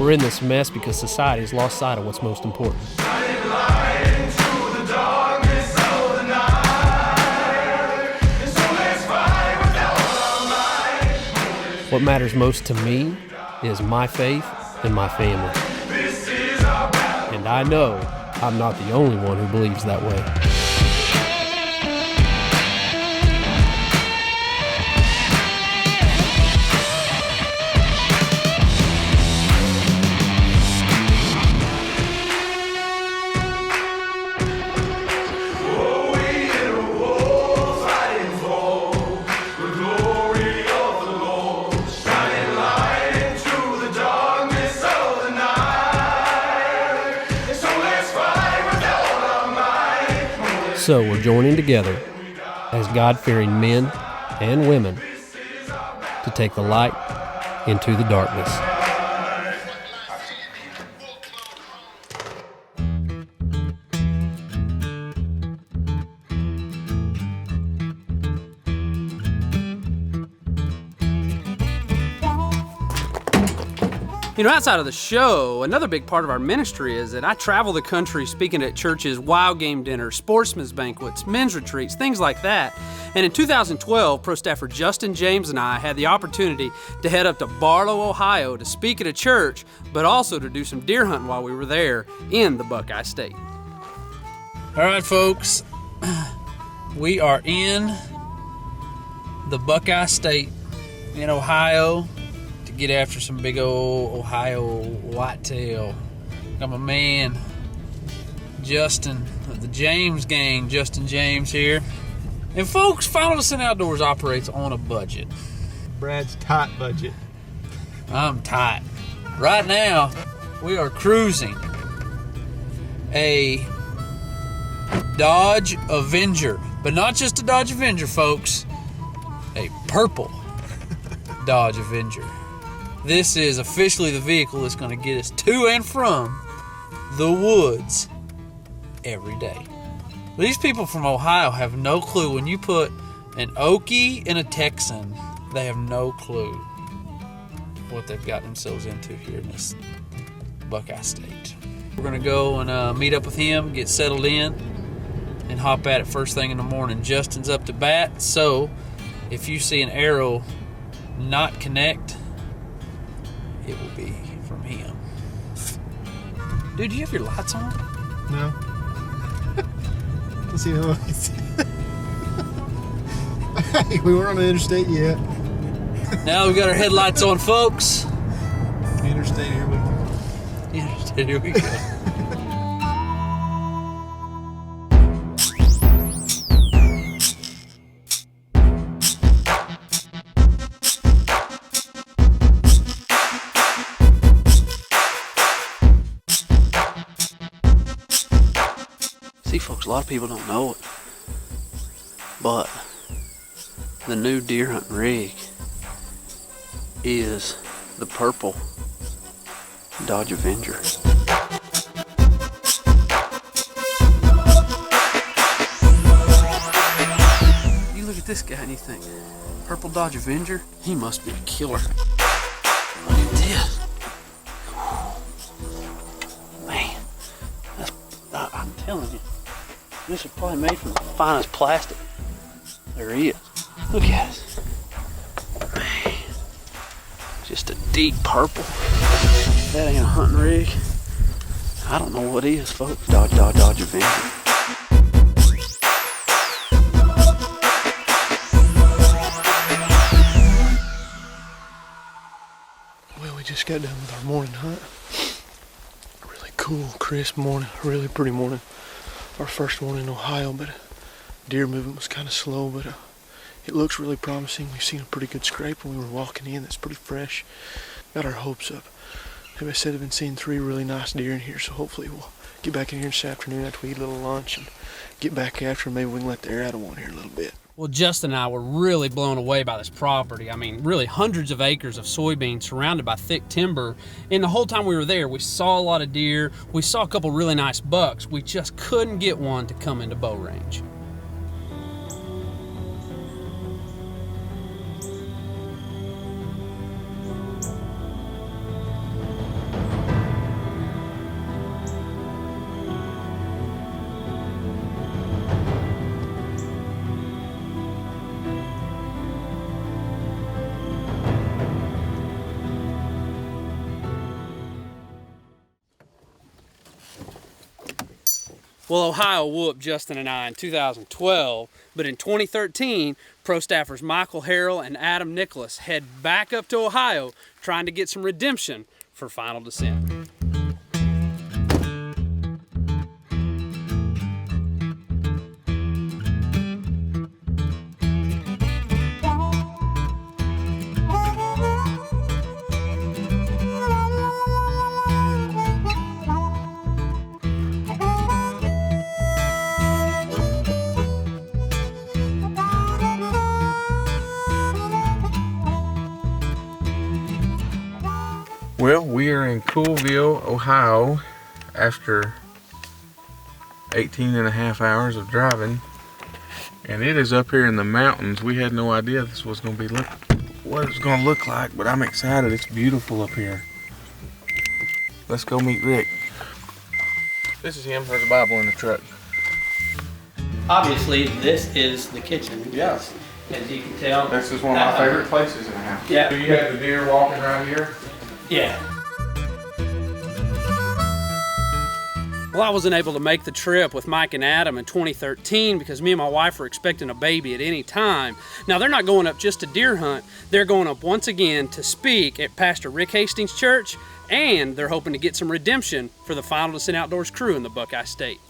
We're in this mess because society has lost sight of what's most important. What matters most to me is my faith and my family. And I know I'm not the only one who believes that way. So we're joining together as God-fearing men and women to take the light into the darkness. You know, outside of the show, another big part of our ministry is that I travel the country speaking at churches, wild game dinners, sportsmen's banquets, men's retreats, things like that. And in 2012, Pro Staffer Justin James and I had the opportunity to head up to Barlow, Ohio to speak at a church, but also to do some deer hunting while we were there in the Buckeye State. All right, folks, we are in the Buckeye State in Ohio to get after some big old Ohio whitetail. Got my man Justin of the James Gang, Justin James here. And folks, Final Descent Outdoors operates on a budget. Brad's tight budget. I'm tight. Right now, we are cruising a Dodge Avenger, but not just a Dodge Avenger, folks. A purple Dodge Avenger. This is officially the vehicle that's going to get us to and from the woods every day. These people from Ohio have no clue. When you put an Okie and a Texan, they have no clue what they've got themselves into here in this Buckeye State. We're going to go and meet up with him, get settled in, and hop at it first thing in the morning. Justin's up to bat, so if you see an arrow not connect, it will be from him. Dude, do you have your lights on? No. Let's see how Hey, we weren't on the interstate yet. Now we've got our headlights on, folks. Interstate, here we go. Interstate, here we go. See, folks, a lot of people don't know it, but the new deer hunting rig is the purple Dodge Avenger. You look at this guy and you think, purple Dodge Avenger? He must be a killer. Look at this. Man, I'm telling you, this is probably made from the finest plastic there is. Look at it. Man, just a deep purple. That ain't a hunting rig. I don't know what is, folks. Dodge Avenger. Well, we just got done with our morning hunt. A really cool, crisp morning. A really pretty morning. Our first one in Ohio, but deer movement was kind of slow, but it looks really promising. We've seen a pretty good scrape when we were walking in. That's pretty fresh. Got our hopes up. As I said, I've been seeing 3 really nice deer in here, so hopefully we'll get back in here this afternoon after we eat a little lunch and get back after. Maybe we can let the air out of one here a little bit. Well, Justin and I were really blown away by this property. I mean, really hundreds of acres of soybeans surrounded by thick timber. And the whole time we were there, we saw a lot of deer. We saw a couple really nice bucks. We just couldn't get one to come into bow range. Well, Ohio whooped Justin and I in 2012, but in 2013, pro staffers Michael Harrell and Adam Nicholas head back up to Ohio trying to get some redemption for Final Descent. Well, we are in Coolville, Ohio, after 18 and a half hours of driving, and it is up here in the mountains. We had no idea this was going to be what it's going to look like, but I'm excited. It's beautiful up here. Let's go meet Rick. This is him. There's a Bible in the truck. Obviously, this is the kitchen. Yes. As you can tell. This is one of my favorite places in the house. Yeah. Do you have the deer walking right here? Yeah. Well, I wasn't able to make the trip with Mike and Adam in 2013 because me and my wife were expecting a baby at any time. Now, they're not going up just to deer hunt. They're going up once again to speak at Pastor Rick Hastings' church, and they're hoping to get some redemption for the Final Descent Outdoors crew in the Buckeye State.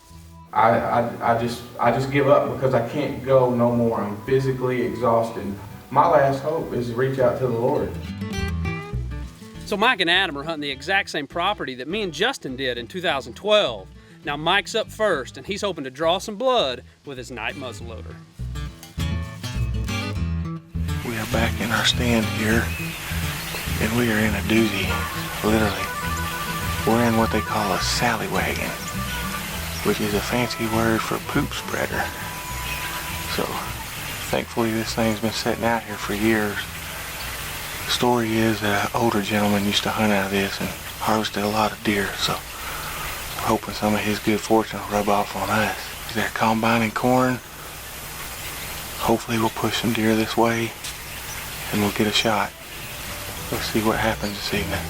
I just give up because I can't go no more. I'm physically exhausted. My last hope is to reach out to the Lord. So Mike and Adam are hunting the exact same property that me and Justin did in 2012. Now Mike's up first, and he's hoping to draw some blood with his night muzzleloader. We are back in our stand here, and we are in a doozy, literally. We're in what they call a sally wagon, which is a fancy word for poop spreader. So, thankfully this thing's been sitting out here for years. The story is that an older gentleman used to hunt out of this and harvested a lot of deer, so we're hoping some of his good fortune will rub off on us. They're combining corn. Hopefully we'll push some deer this way and we'll get a shot. Let's see what happens this evening.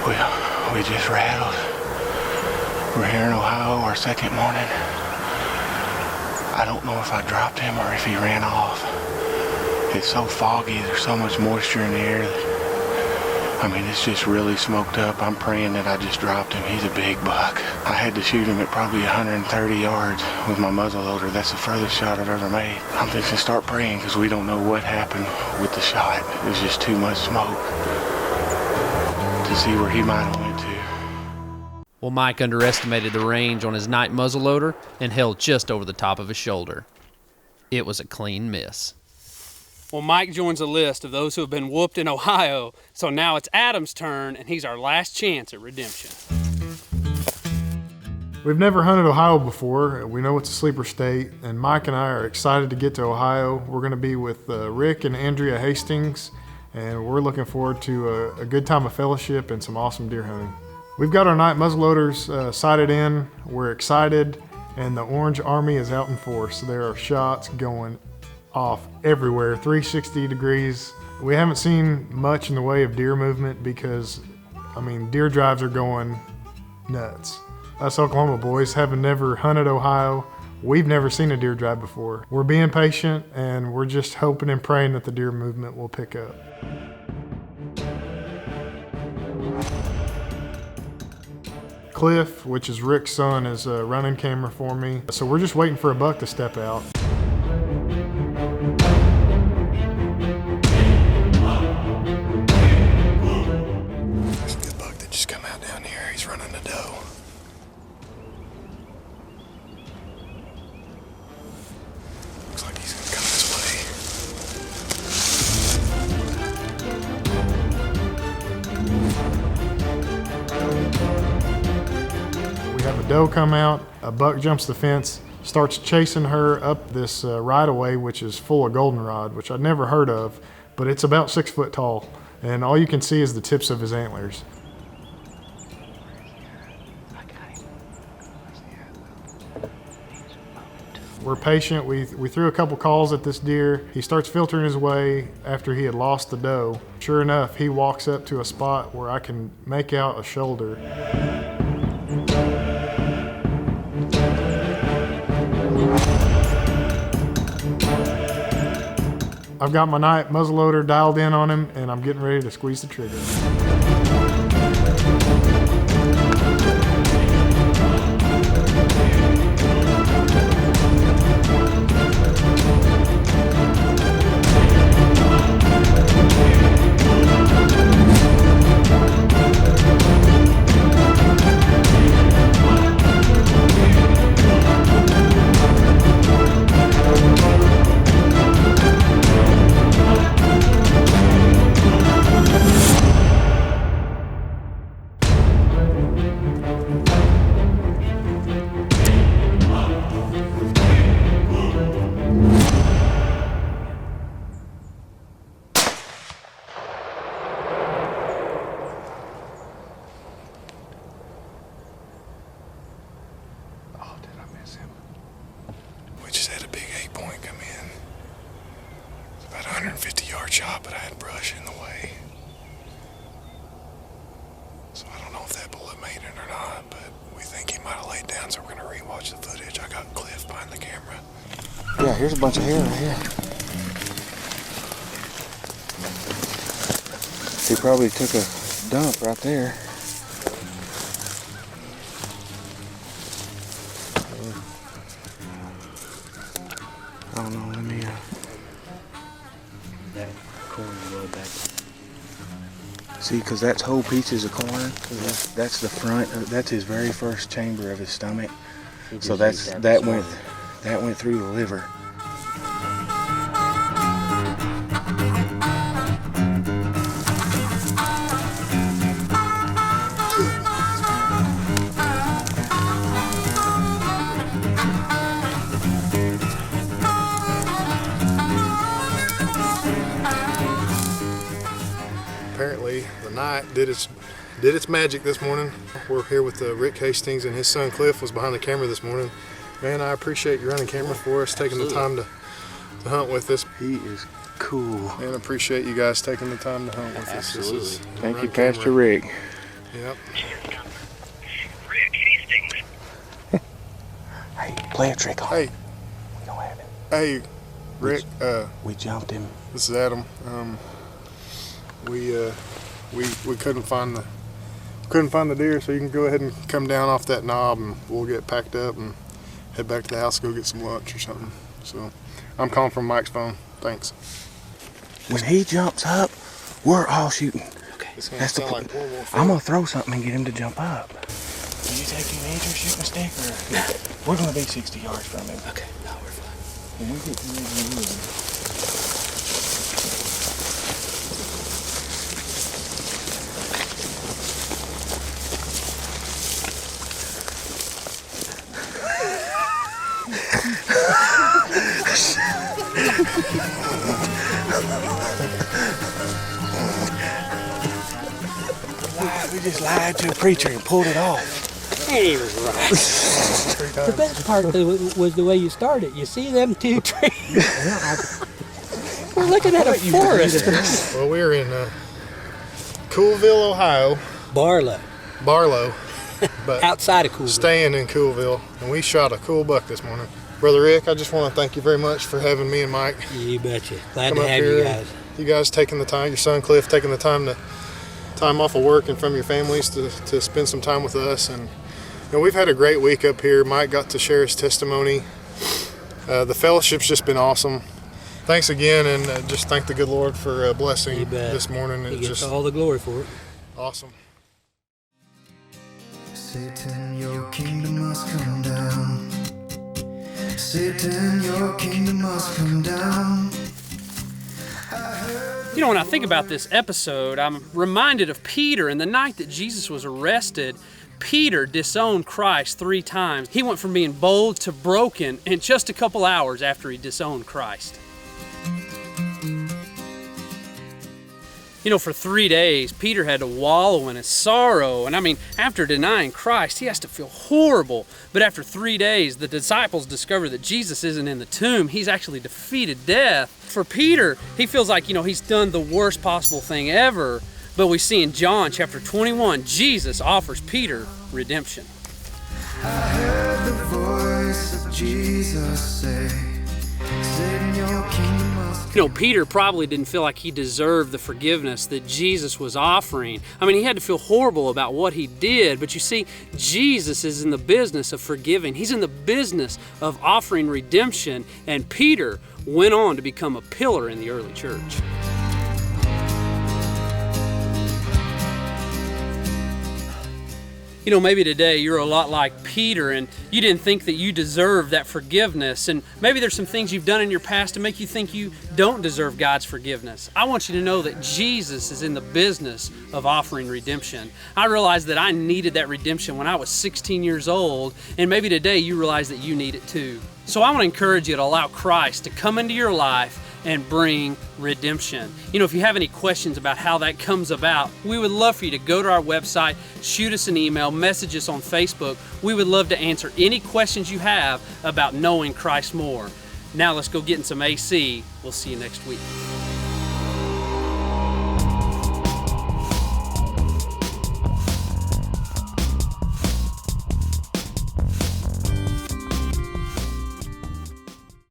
Well, we just rattled. We're here in Ohio, our second morning. I don't know if I dropped him or if he ran off. It's so foggy, there's so much moisture in the air that, I mean, it's just really smoked up. I'm praying that I just dropped him. He's a big buck. I had to shoot him at probably 130 yards with my muzzleloader. That's the furthest shot I've ever made. I'm fixing to start praying because we don't know what happened with the shot. There's just too much smoke to see where he might have went to. Well, Mike underestimated the range on his night muzzleloader and held just over the top of his shoulder. It was a clean miss. Well, Mike joins a list of those who have been whooped in Ohio, so now it's Adam's turn, and he's our last chance at redemption. We've never hunted Ohio before. We know it's a sleeper state, and Mike and I are excited to get to Ohio. We're going to be with Rick and Andrea Hastings, and we're looking forward to a good time of fellowship and some awesome deer hunting. We've got our night muzzleloaders sighted in. We're excited, and the Orange Army is out in force. There are shots going off everywhere, 360 degrees. We haven't seen much in the way of deer movement because, I mean, deer drives are going nuts. Us Oklahoma boys, having never hunted Ohio, we've never seen a deer drive before. We're being patient, and we're just hoping and praying that the deer movement will pick up. Cliff, which is Rick's son, is running camera for me. So we're just waiting for a buck to step out. There's a good buck that just come out down here. He's running the doe. Looks like he's gonna come this way. We have a doe come out, a buck jumps the fence, starts chasing her up this right-of-way, which is full of goldenrod, which I'd never heard of, but it's about 6 foot tall, and all you can see is the tips of his antlers. We're patient. We threw a couple calls at this deer. He starts filtering his way after he had lost the doe. Sure enough, he walks up to a spot where I can make out a shoulder. I've got my night muzzleloader dialed in on him, and I'm getting ready to squeeze the trigger. Oh, did I miss him? We just had a big 8-point come in. It's about a 150-yard shot, but I had brush in the way. So I don't know if that bullet made it or not, but we think he might have laid down, so we're gonna rewatch the footage. I got Cliff behind the camera. Yeah, here's a bunch of hair right here. He probably took a dump right there. I don't know, let me That corn well back. see, because that's whole pieces of corn. That's the front. That's his very first chamber of his stomach. So that went through the liver. Apparently, the night did its magic this morning. We're here with Rick Hastings, and his son Cliff was behind the camera this morning. Man, I appreciate you running camera for us, taking the time to hunt with us. He is cool. And I appreciate you guys taking the time to hunt with us. This is Thank you, Pastor Rick. Yep. Rick Hastings. Hey, play a trick on him. Hey, We don't have him. hey, Rick. We jumped him. This is Adam. We couldn't find the deer, so you can go ahead and come down off that knob, and we'll get packed up and head back to the house, go get some lunch or something. So I'm calling from Mike's phone. Thanks. When he jumps up, we're all shooting. It's gonna That's the sound point. like World War I'm gonna throw something and get him to jump up. Do you take your major shooting stick, or we're gonna be 60 yards from him? Okay, no, we're fine. When we get to the woods. We just lied to a preacher and pulled it off. He was right. The best part was the way you started. You see them two trees? We're looking at a forest. Well, we're in Coolville, Ohio. Barlow, But outside of Coolville. staying in Coolville, and we shot a cool buck this morning. Brother Rick, I just want to thank you very much for having me and Mike You betcha. Glad come to up have here. you guys. You guys taking the time, your son Cliff taking the time off of work and from your families to spend some time with us. And we've had a great week up here. Mike got to share his testimony. The fellowship's just been awesome. Thanks again, and just thank the good Lord for blessing this morning. He It's gets just all the glory for it. awesome. Satan, your kingdom must come down. Satan, your kingdom must come down. You know, when I think about this episode, I'm reminded of Peter and the night that Jesus was arrested. Peter disowned Christ 3 times. He went from being bold to broken in just a couple hours after he disowned Christ. You know, for 3 days, Peter had to wallow in his sorrow. And I mean, after denying Christ, he has to feel horrible. But after 3 days, the disciples discover that Jesus isn't in the tomb. He's actually defeated death. For Peter, he feels like, he's done the worst possible thing ever. But we see in John chapter 21, Jesus offers Peter redemption. I heard the voice of Jesus say, Satan, your kingdom must come. Peter probably didn't feel like he deserved the forgiveness that Jesus was offering. I mean, he had to feel horrible about what he did, but you see, Jesus is in the business of forgiving. He's in the business of offering redemption, and Peter went on to become a pillar in the early church. Maybe today you're a lot like Peter and you didn't think that you deserved that forgiveness, and maybe there's some things you've done in your past to make you think you don't deserve God's forgiveness. I want you to know that Jesus is in the business of offering redemption. I realized that I needed that redemption when I was 16 years old, and maybe today you realize that you need it too. So I want to encourage you to allow Christ to come into your life and bring redemption. If you have any questions about how that comes about, we would love for you to go to our website, shoot us an email, message us on Facebook. We would love to answer any questions you have about knowing Christ more. Now let's go get in some AC. We'll see you next week.